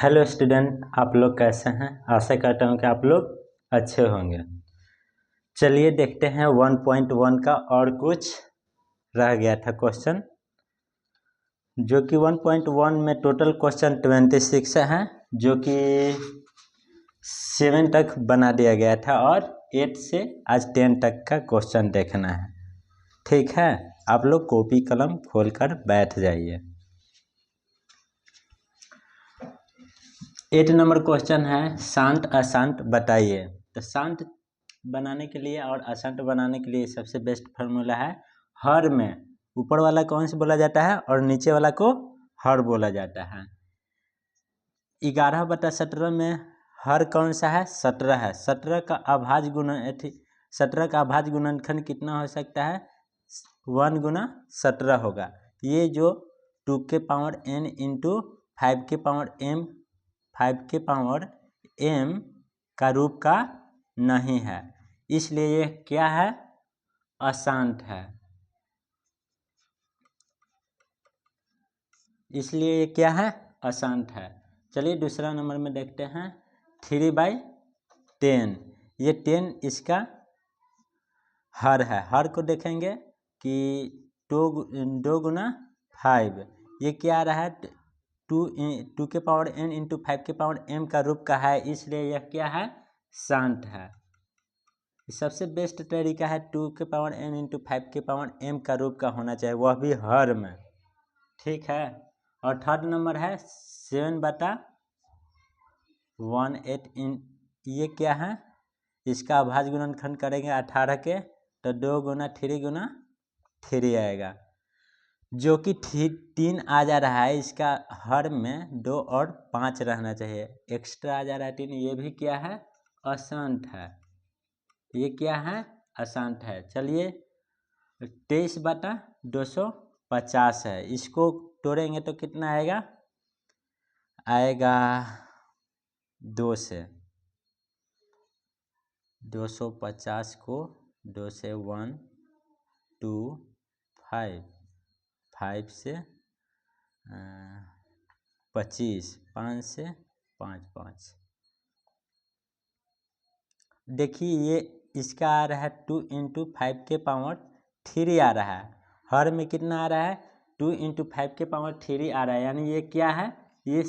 Hello student, आप लोग कैसे हैं। आशा करता हूँ कि आप लोग अच्छे होंगे। चलिए देखते हैं 1.1 का और कुछ रह गया था क्वेश्चन, जो कि 1.1 में टोटल क्वेश्चन 26 है, जो कि 7 तक बना दिया गया था और 8 से आज 10 तक का क्वेश्चन देखना है। ठीक है, आप लोग कॉपी कलम खोलकर बैठ जाइए। 8 नंबर क्वेश्चन है, शांत अशांत बताइए। तो शांत बनाने के लिए और अशांत बनाने के लिए सबसे बेस्ट फार्मूला है हर में ऊपर वाला कौन से बोला जाता है और नीचे वाला को हर बोला जाता है। 11/17 में हर कौन सा है? 17 है। 17 का अभाज्य गुणनखंड कितना हो सकता है? 1 गुना 17 होगा। ये जो 2 के पावर n इंटू 5 के पावर m का रूप का नहीं है, इसलिए ये क्या है? अशांत है। इसलिए ये क्या है? अशांत है। चलिए दूसरा नंबर में देखते हैं 3/10। ये 10 इसका हर है। हर को देखेंगे कि 2 गुना 5, ये क्या आ रहा है? 2 के पावर n इंटू 5 के पावर m का रूप का है, इसलिए यह क्या है? शांत है। सबसे बेस्ट तरीका है 2 के पावर n इंटू 5 के पावर m का रूप का होना चाहिए, वह भी हर में। ठीक है। और थर्ड नंबर है 7/18 ये क्या है? इसका अभाज्य गुणनखंड करेंगे 18 के, तो 2 गुना 3 गुना 3 आएगा, जो कि 3 आ जा रहा है। इसका हर में 2 और 5 रहना चाहिए, एक्स्ट्रा आ जा रहा है 3। ये भी क्या है? अशांत है। ये क्या है? अशांत है। चलिए 23/250 है, इसको तोड़ेंगे तो कितना आएगा? आएगा 2 से। 250 को 2 से 1 2 5 5 से 25 5 से 5 5। देखिए ये इसका आ रहा है 2 इंटू 5 के पावर 3 आ रहा है। हर में कितना आ रहा है? 2 इंटू 5 के पावर 3 आ रहा है, यानी ये क्या है? ये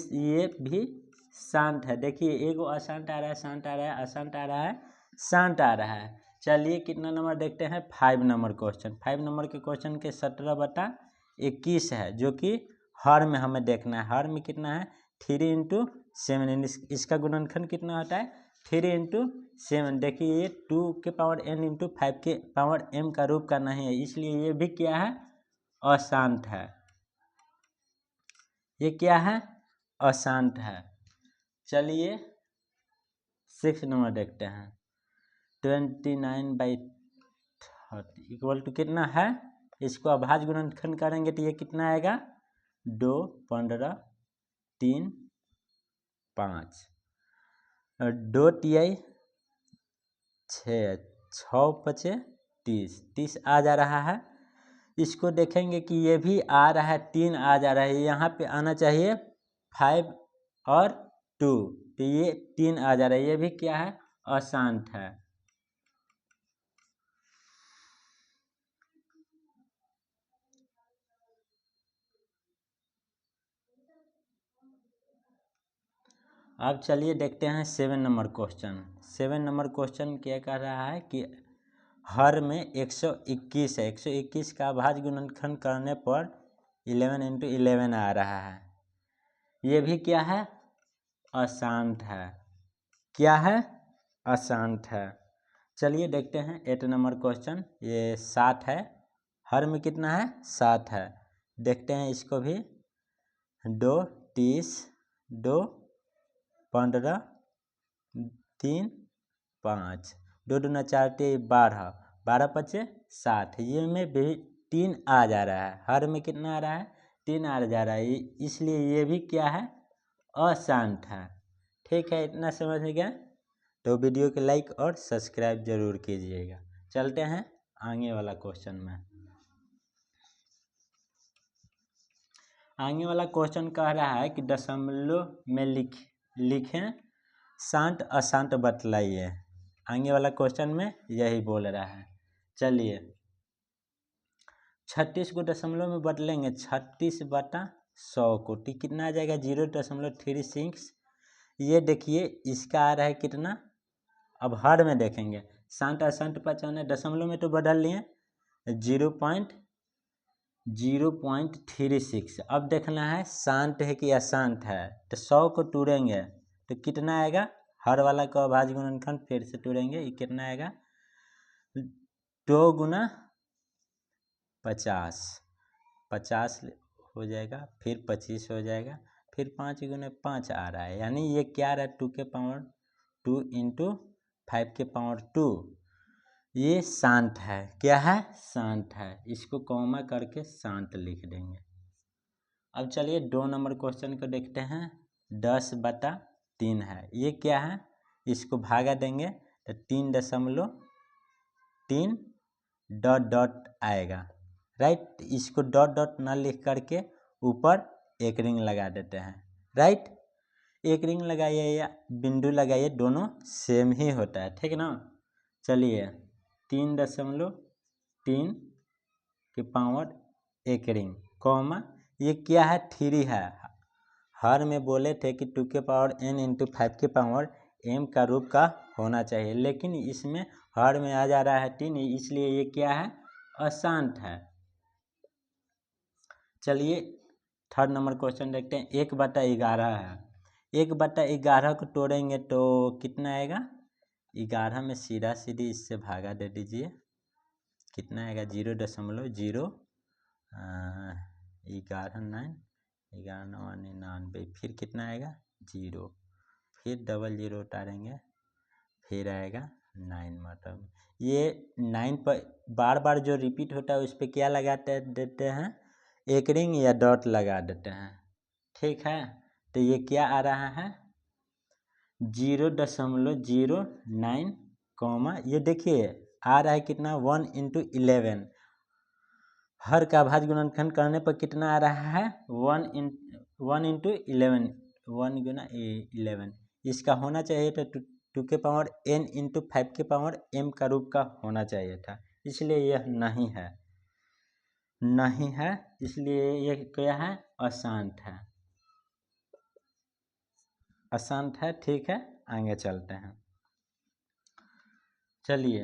भी शांत है। देखिए एगो अशांत आ रहा है, शांत आ रहा है, अशांत आ रहा है, शांत आ रहा है। चलिए कितना नंबर देखते हैं? 5 नंबर क्वेश्चन। 5 नंबर के क्वेश्चन के 17/21 है, जो कि हर में हमें देखना है। हर में कितना है? 3 इंटू 7। इसका गुणनखंड कितना होता है? 3 इंटू 7। देखिए ये 2 के पावर n इंटू 5 के पावर m का रूप का नहीं है, इसलिए ये भी क्या है? अशांत है। ये क्या है? अशांत है। चलिए 6 नंबर देखते हैं। 29/30 इक्वल टू कितना है? इसको अभाज्य गुणनखंड करेंगे तो ये कितना आएगा? 2 15 3 5 और 2 तिहाई 6 5 30 आ जा रहा है। इसको देखेंगे कि ये भी आ रहा है, 3 आ जा रहा है। यहाँ पे आना चाहिए 5 और 2, तो ये 3 आ जा रहा है। ये भी क्या है? अशांत है। अब चलिए देखते हैं 7 नंबर क्वेश्चन। 7 नंबर क्वेश्चन क्या कह रहा है कि हर में 121 है। 121 का अभाज्य गुणनखंड करने पर 11 इंटू 11 आ रहा है। ये भी क्या है? अशांत है। क्या है? अशांत है। चलिए देखते हैं 8 नंबर क्वेश्चन। ये 7 है। हर में कितना है? 7 है। देखते हैं इसको भी। 2 30 2 15 3 5 2 दूना 4 12 12 5 7। ये में भी 3 आ जा रहा है। हर में कितना आ रहा है? 3 आ जा रहा है, इसलिए ये भी क्या है? अशांत है। ठीक है, इतना समझ में गया तो वीडियो को लाइक और सब्सक्राइब जरूर कीजिएगा। चलते हैं आगे वाला क्वेश्चन में। आगे वाला क्वेश्चन कह रहा है कि दशमलव में लिखें शांत अशांत बतलाइए। आगे वाला क्वेश्चन में यही बोल रहा है। चलिए 36 को दशमलव में बदलेंगे, 36/100 को तो कितना आ जाएगा 0.36। ये देखिए इसका आ रहा है कितना। अब हर में देखेंगे, शांत अशांत पहचाने, दशमलव में तो बदल लिए 0.36। अब देखना है शांत है कि अशांत है, तो 100 को तोड़ेंगे तो कितना आएगा। हर वाला का अभाज्य गुणनखंड फिर से तोड़ेंगे, ये कितना आएगा 2 × 50, 50 हो जाएगा, फिर 25 हो जाएगा, फिर 5 × 5 आ रहा है, यानी ये क्या रहा 2 के पावर 2 × 5 के पावर 2। ये शांत है, क्या है शांत है। इसको कॉमा करके शांत लिख देंगे। अब चलिए 2 नंबर क्वेश्चन को देखते हैं। 10/3 है, ये क्या है, इसको भागा देंगे तो 3.3 डॉट डॉट आएगा, राइट। इसको डॉट डॉट ना लिख करके ऊपर एक रिंग लगा देते हैं, राइट। एक रिंग लगाइए या बिंदु लगाइए, दोनों सेम ही होता है, ठीक ना। चलिए 3.3 के पावर एक रिंग कॉमा, ये क्या है 3 है। हर में बोले थे कि 2 के पावर n × 5 के पावर m का रूप का होना चाहिए, लेकिन इसमें हर में आ जा रहा है 3, इसलिए ये क्या है अशांत है। चलिए 3rd नंबर क्वेश्चन देखते हैं। 1/11 है, 1/11 को तोड़ेंगे तो कितना आएगा। 11 में सीधा सीधी इससे भागा दे दीजिए, कितना आएगा 0.0 11 फिर कितना आएगा 0, फिर 00 उतारेंगे, फिर आएगा 9। मतलब ये 9 पर बार बार जो रिपीट होता है उस पर क्या लगाते देते हैं, एक रिंग या डॉट लगा देते हैं, ठीक है। तो ये क्या आ रहा है 0.09 कॉमा, ये देखिए आ रहा है कितना 1 × 11। हर का भाज्य गुणनखंड करने पर कितना आ रहा है 1 × 11, 1 × 11। इसका होना चाहिए था 2 के पावर n × 5 के पावर m का रूप का होना चाहिए था, इसलिए यह नहीं है, नहीं है, इसलिए यह क्या है अशांत है, अशांत है, ठीक है। आगे चलते हैं। चलिए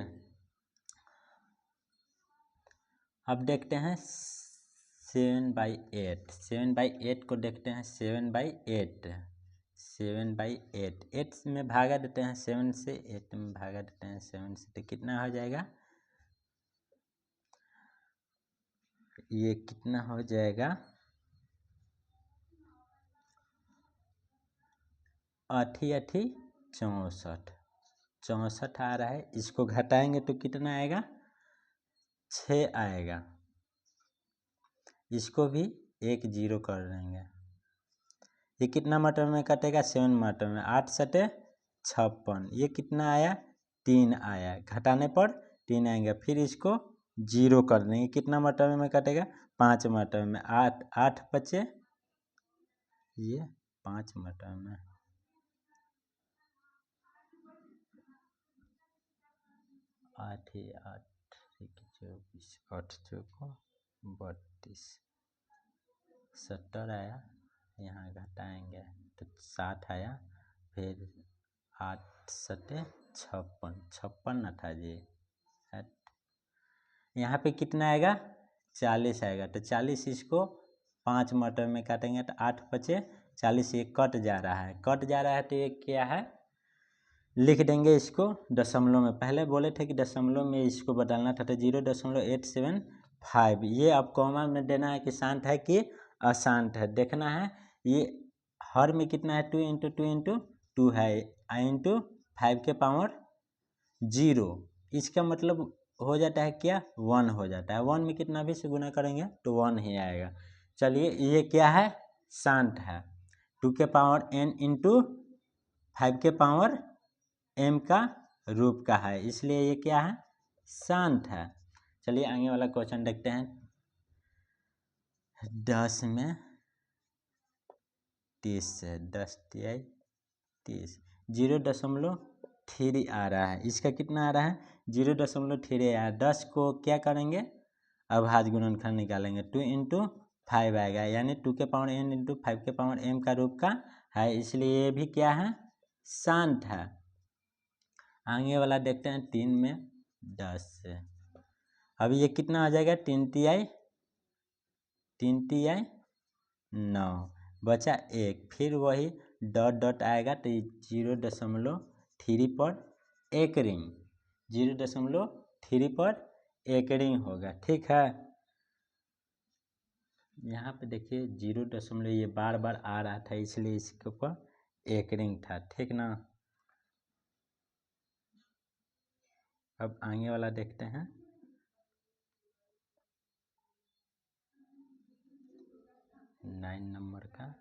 अब देखते हैं 7/8, 7/8 को देखते हैं। 7/8, 7/8, 8 में भागा देते हैं 7 से, 8 में भागा देते हैं 7 से, तो कितना हो जाएगा, ये कितना हो जाएगा 8 × 8 64, 64 आ रहा है। इसको घटाएंगे तो कितना आएगा 6 आएगा। इसको भी 1 0 कर देंगे, ये कितना मात्रा में कटेगा 7 मात्रा में, 8 7 56, ये कितना आया 3 आया, घटाने पर 3 आएंगे, फिर इसको 0 कर देंगे, कितना मात्रा में कटेगा 5 मात्रा में, 8 8 बचे, ये 5 मात्रा में, 8 8 24, 8 चौको 32, 70 आया, यहाँ घटाएंगे तो 7 आया, फिर 8 7 56, 56 न था जी, यहाँ पे कितना आएगा 40 आएगा, तो 40 इसको 5 मात्रा में काटेंगे तो 8 बचे 40, ये कट जा रहा है, कट जा रहा है, तो ये क्या है लिख देंगे इसको दशमलव में। पहले बोले थे कि दशमलव में इसको बदलना था, तो 0.875, ये अब कॉमा में देना है कि शांत है कि अशांत है, देखना है। ये हर में कितना है 2 × 2 × 2 है, × 5 के पावर 0, इसका मतलब हो जाता है क्या 1 हो जाता है, 1 में कितना भी से गुना करेंगे तो 1 ही आएगा। चलिए ये क्या है शांत है, 2 के पावर n × 5 के पावर m का रूप का है, इसलिए ये क्या है शांत है। चलिए आगे वाला क्वेश्चन देखते हैं। 10 में 30 से 10 तिहाई 30, 0.3 आ रहा है। इसका कितना आ रहा है? 0.3 आ रहा है। 10 को क्या करेंगे? अभाज्य गुणनखंड निकालेंगे। 2 इंटू 5 आएगा, यानी 2 के पावर n इंटू 5 के पावर m का रूप का है, इसलिए ये भी क्या है? शांत है। आगे वाला देखते हैं 3 में 10 से। अब ये कितना आ जाएगा? 3 तिहाई 9 बचा 1, फिर वही डॉट डॉट आएगा तो 0.3 पर 1 रिंग, 0.3 पर 1 रिंग होगा। ठीक है, यहाँ पे देखिए 0. ये बार बार आ रहा था, इसलिए इसके ऊपर 1 रिंग था। ठीक ना। अब आगे वाला देखते हैं। नाइन नंबर का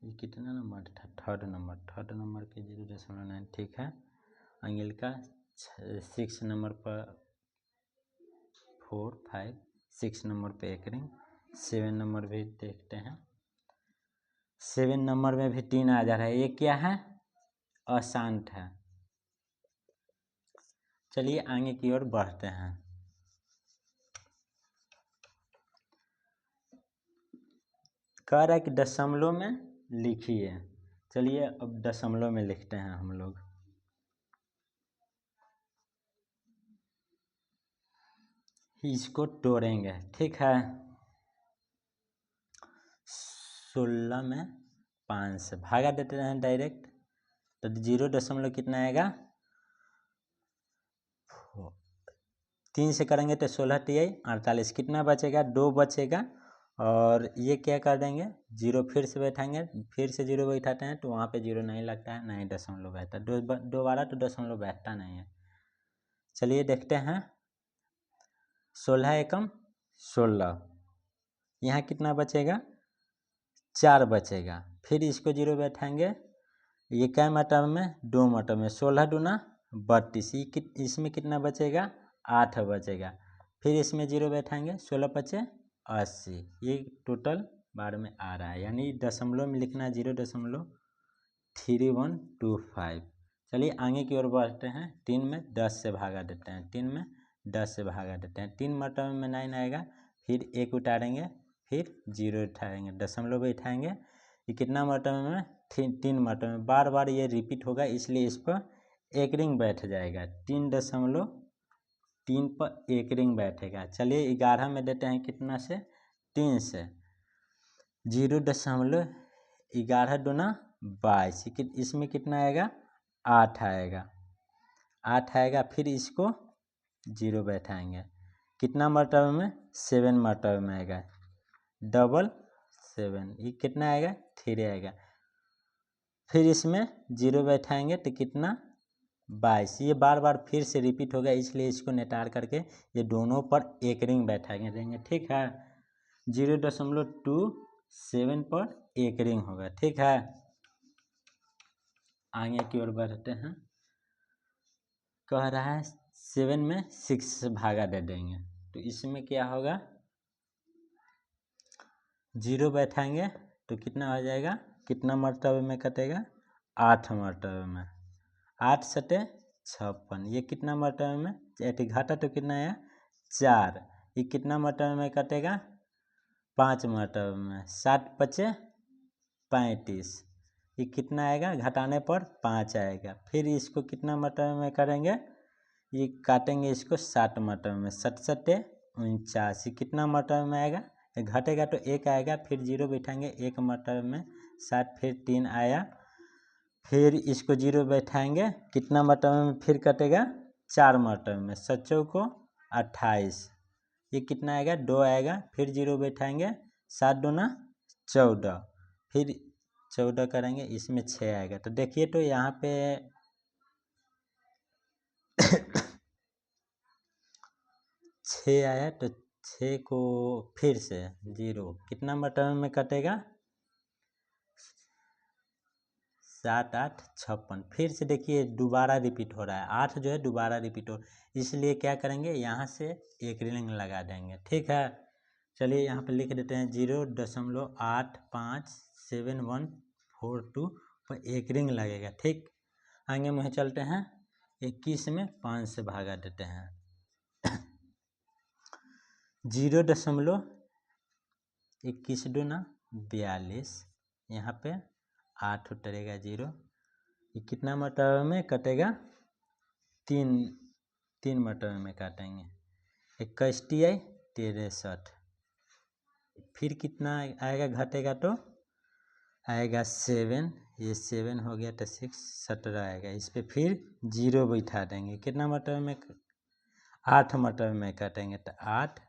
ये कितना नंबर था? थर्ड नंबर के 0.9। ठीक है, अंगिल का 6 नंबर पर 4 5, 6 नंबर पे 1 रिंग। 7 नंबर भी देखते हैं। 7 नंबर में भी 3 आ जा रहा है। ये क्या है? अशांत है। चलिए आगे की ओर बढ़ते हैं। कह रहा है कि दशमलव में लिखिए। चलिए अब दशमलव में लिखते हैं हम लोग। इसको तोड़ेंगे। ठीक है, 16 में 5 से भागा देते हैं डायरेक्ट, तो 0. कितना आएगा? 3 से करेंगे तो 16 तिहाई 48, कितना बचेगा? 2 बचेगा। और ये क्या कर देंगे? 0 फिर से बैठाएंगे, फिर से 0 बैठाते हैं तो वहाँ पे 0 नहीं लगता है, नहीं दशमलव बैठता। दोबारा तो दशमलव बैठता नहीं है। चलिए देखते हैं। 16 एकम 16, यहाँ कितना बचेगा? 4 बचेगा। फिर इसको 0 बैठाएंगे, ये क्या मतलब में? 2 मतलब में। 16 दूना 32, इसमें कितना बचेगा? 8 बचेगा। फिर इसमें 0 बैठाएंगे, 16 पचे 80, ये टोटल बार में आ रहा है, यानी दशमलव में लिखना 0.3125। चलिए आगे की ओर बढ़ते हैं। 3 में 10 से भागा देते हैं, 3 में 10 से भागा देते हैं। 3 मरतबे में 9 आएगा, फिर 1 उतारेंगे, फिर 0 उठाएंगे, दशमलव बैठाएंगे। ये कितना मरतबे में? 3 मरतबे में। बार बार ये रिपीट होगा, इसलिए इस पर 1 रिंग बैठ जाएगा। 3.3 पर 1 रिंग बैठेगा। चलिए 11 में देते हैं, कितना से? 3 से। 0.11 दूना 22, इसमें कितना आएगा? 8 आएगा, 8 आएगा। फिर इसको 0 बैठाएंगे, कितना मरतबे में? 7 मरतबे में आएगा, 7, ये कितना आएगा? 3 आएगा। फिर इसमें 0 बैठाएंगे तो कितना? 22, ये बार बार फिर से रिपीट होगा, इसलिए इसको नेटार करके ये दोनों पर 1 रिंग बैठाएंगे। ठीक है, 0.27 पर 1 रिंग होगा। ठीक है, आगे की ओर बढ़ते हैं। कह रहा है 7 में 6 से भागा दे देंगे, तो इसमें क्या होगा? 0 बैठाएंगे तो कितना हो जाएगा? कितना मरतबे में कटेगा? 8 मरतबे में। 8 सटे 56, ये कितना मरतबे में? घाटा तो कितना है? 4, ये कितना मरतबे में कटेगा? 5 मरतबे में। 7 पचे 35, ये कितना आएगा? घटाने पर 5 आएगा। फिर इसको कितना मरतबे में करेंगे? ये काटेंगे इसको 60 मरतबे में। 67 49, ये कितना मरतबे में आएगा? घटेगा तो 1 आएगा, फिर 0 बैठाएंगे 1 मरतबे में। 60 फिर 3 आया, फिर इसको 0 बैठाएंगे, कितना मरतबे में फिर कटेगा? 4 मरतबे में। 7 को 28, ये कितना आएगा? 2 आएगा। फिर 0 बैठाएंगे, 7 दूना 14, फिर 14 करेंगे, इसमें 6 आएगा। तो देखिए तो यहाँ पे 6 आया, तो 6 को फिर से 0 कितना मरतबे में कटेगा? 7 8 56, फिर से देखिए दोबारा रिपीट हो रहा है। 8 जो है दोबारा रिपीट हो, इसलिए क्या करेंगे? यहाँ से 1 रिंग लगा देंगे। ठीक है, चलिए यहाँ पे लिख देते हैं 0.857142 पर एक रिंग लगेगा। ठीक, आगे मुझे चलते हैं 21 में 5 से भागा देते हैं। 0.21 दूना 42, यहाँ पे 8 उतरेगा 0, ये कितना मरतबा में कटेगा? तीन मरतबा में काटेंगे। 21 TI 63, फिर कितना आएगा घटेगा तो आएगा 7, ये 7 हो गया तो 6 17 आएगा। इस पर फिर 0 बैठा देंगे। कितना मरतबा में? 8 मरतबा में काटेंगे तो 8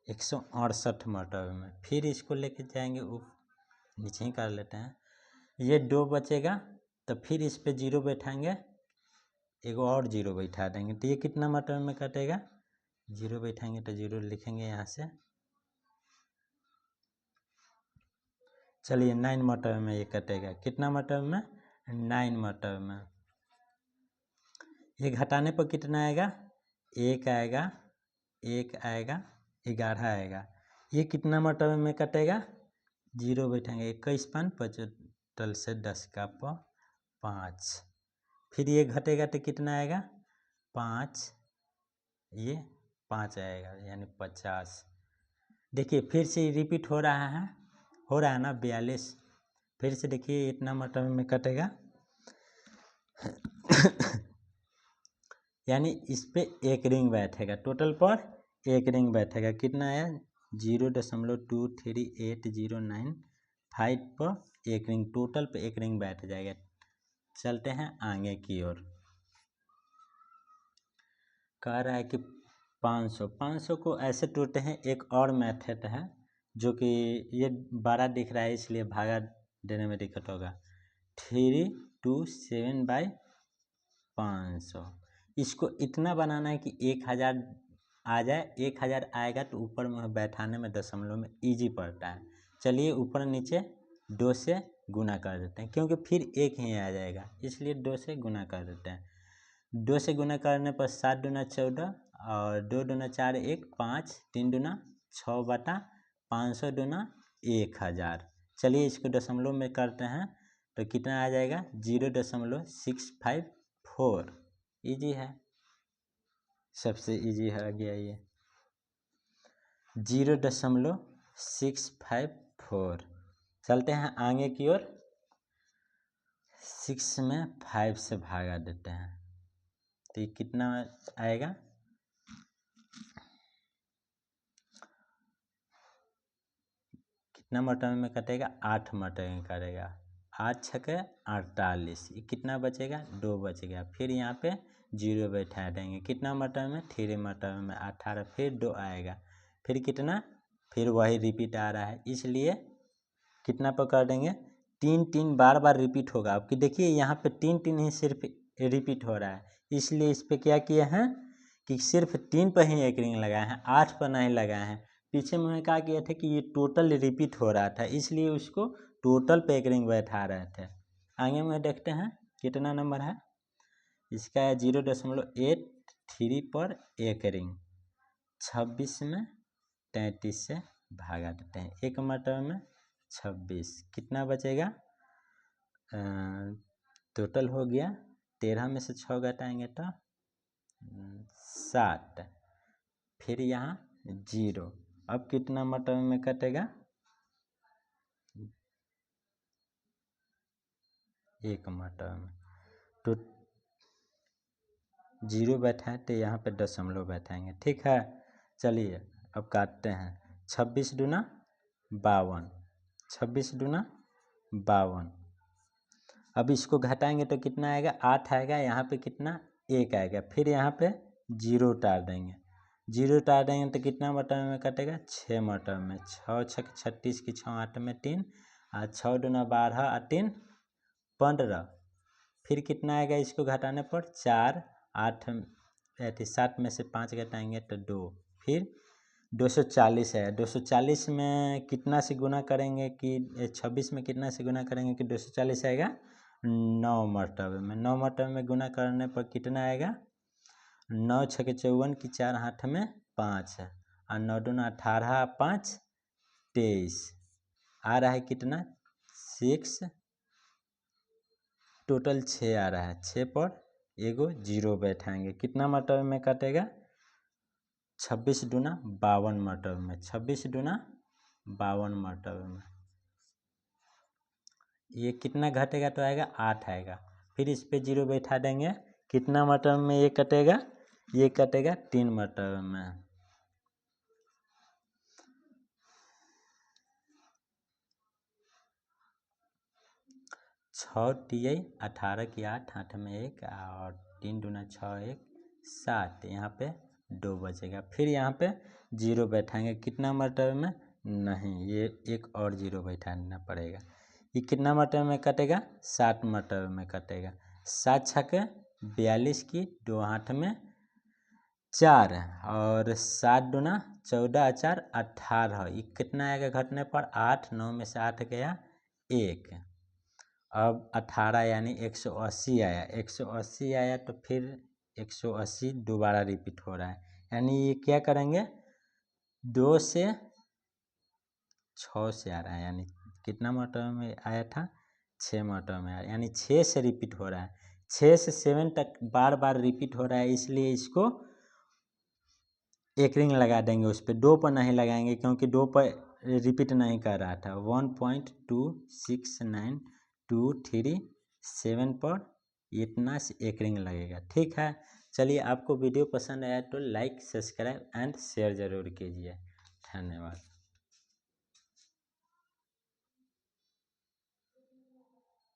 168 मरतबा में। फिर इसको लेके जाएंगे नीचे ही कर लेते हैं। ये 2 बचेगा तो फिर इस पे 0 बैठाएंगे, एगो और 0 बैठा देंगे तो ये कितना मरतबा में कटेगा? 0 बैठाएंगे तो 0 लिखेंगे यहाँ से। चलिए 9 मरतबा में ये कटेगा। कितना मरतबा में? 9 मरतबा में। ये घटाने पर कितना आएगा? 1 आएगा, 1 आएगा, 11 आएगा। ये कितना मरतबा में कटेगा? 0 बैठाएंगे। 21 5 75 से 10 का 5। फिर ये घटेगा तो कितना आएगा? 5, ये 5 आएगा यानी 50। देखिए फिर से रिपीट हो रहा है ना 42। फिर से देखिए इतना मरतबा में कटेगा यानी इस पे एक रिंग बैठेगा। टोटल पर एक रिंग बैठेगा। कितना है? 0.23809 पर एक रिंग, टोटल पे एक रिंग बैठ जाएगा। चलते हैं आगे की ओर। कह रहा है कि 500 को ऐसे टूटते हैं। एक और मेथड है जो कि ये 12 दिख रहा है इसलिए भागा देने में दिक्कत होगा। 327/500, इसको इतना बनाना है कि 1000 आ जाए। 1000 आएगा तो ऊपर में बैठाने में दशमलव में इजी पड़ता है। चलिए ऊपर नीचे 2 से गुना कर देते हैं, क्योंकि फिर 1 ही आ जाएगा, इसलिए 2 से गुना कर देते हैं। 2 से गुना करने पर 7 दूना 14 और 2 दूना 4 1 5, 3 दूना 6 बटा 500 दूना 1000। चलिए इसको दशमलव में करते हैं तो कितना आ जाएगा? 0.654। इजी है, सबसे इजी है गया ये 0.654। चलते हैं आगे की ओर। 6 में 5 से भागा देते हैं तो ये कितना आएगा? कितना मरतबा में कटेगा? 8 मरतबा में कटेगा। 8 छके 48, ये कितना बचेगा? 2 बचेगा। फिर यहाँ पे 0 बैठा देंगे। कितना मरतबा में? 3 मरतबा में 18, फिर 2 आएगा। फिर कितना? फिर वही रिपीट आ रहा है, इसलिए कितना पर कर देंगे? 3 बार रिपीट होगा। आपकी देखिए यहाँ पे 3 ही सिर्फ रिपीट हो रहा है, इसलिए इस पर क्या किए हैं कि सिर्फ 3 पर ही एक रिंग लगाए हैं, 8 पर नहीं लगाए हैं। पीछे में क्या किए थे कि ये टोटल रिपीट हो रहा था, इसलिए उसको टोटल पे एक रिंग बैठा रहे थे। आगे में देखते हैं कितना नंबर है इसका। 0.83 पर एक रिंग। 26 में 33 से भागा देते हैं। एक मरतबा में 26, कितना बचेगा? टोटल हो गया 13 में से 6 घटाएंगे तो 7, फिर यहाँ 0। अब कितना मरतबा में कटेगा? एक मरतबा में। तो 0 बैठाएं तो यहाँ पे दशमलव बैठाएंगे। ठीक है, चलिए अब काटते हैं। 26 दूना 52, 26 दूना 52। अब इसको घटाएंगे तो कितना आएगा? 8 आएगा। यहाँ पे कितना? 1 आएगा। फिर यहाँ पे 0 उतार देंगे। 0 उतार देंगे तो कितना मरतबा में कटेगा? 6 मरतबा में। 6 छक 36 की 6 8 में 3 और 6 दूना 12 और 3 15। फिर कितना आएगा इसको घटाने पर? 4 8 7 में से 5 घटाएंगे तो 2, फिर 240 है। 240 में कितना से गुना करेंगे कि 26 में कितना से गुना करेंगे कि 240 आएगा? 9 मरतबे में। 9 मरतबे में गुना करने पर कितना आएगा? 9 छके 54 की 4 8 में 5 है और 9 दूना 18, 5 23 आ रहा है कितना 6, टोटल 6 आ रहा है। 6 पर एगो 0 बैठाएंगे, कितना मतलब में कटेगा 26 दूना 52 मतलब में, 26 दूना 52 मतलब में। ये कितना घटेगा तो आएगा 8 आएगा। फिर इस पे 0 बैठा देंगे, कितना मतलब में ये कटेगा 3 मतलब में। छः टी 18 की 8, 8 में 1 और 3 दूना 6 1 7, यहाँ पे 2 बचेगा। फिर यहाँ पे 0 बैठाएंगे, कितना मतलब में नहीं, ये एक और 0 बैठाना पड़ेगा। ये कितना मतलब में कटेगा 7 मतलब में कटेगा। 7 छक्के 42 की 2 हाथ में 4 और 7 दूना 14 4 18, ये कितना आएगा घटने पर 8, 9 में से 8 गया 1। अब 18 यानी 180 आया, 180 आया तो फिर 180 दोबारा रिपीट हो रहा है, यानी ये क्या करेंगे 2 से 6 से आ रहा है, यानी कितना मतलब में आया था 6 मतलब में आया, यानी 6 से रिपीट हो रहा है। 6 से 7 तक बार बार रिपीट हो रहा है, इसलिए इसको एक रिंग लगा देंगे, उस पर 2 पर नहीं लगाएंगे क्योंकि 2 पर रिपीट नहीं कर रहा था। 1.26923 पर इतना से एक रिंग लगेगा। ठीक है, चलिए आपको वीडियो पसंद आया तो लाइक सब्सक्राइब एंड शेयर ज़रूर कीजिए। धन्यवाद।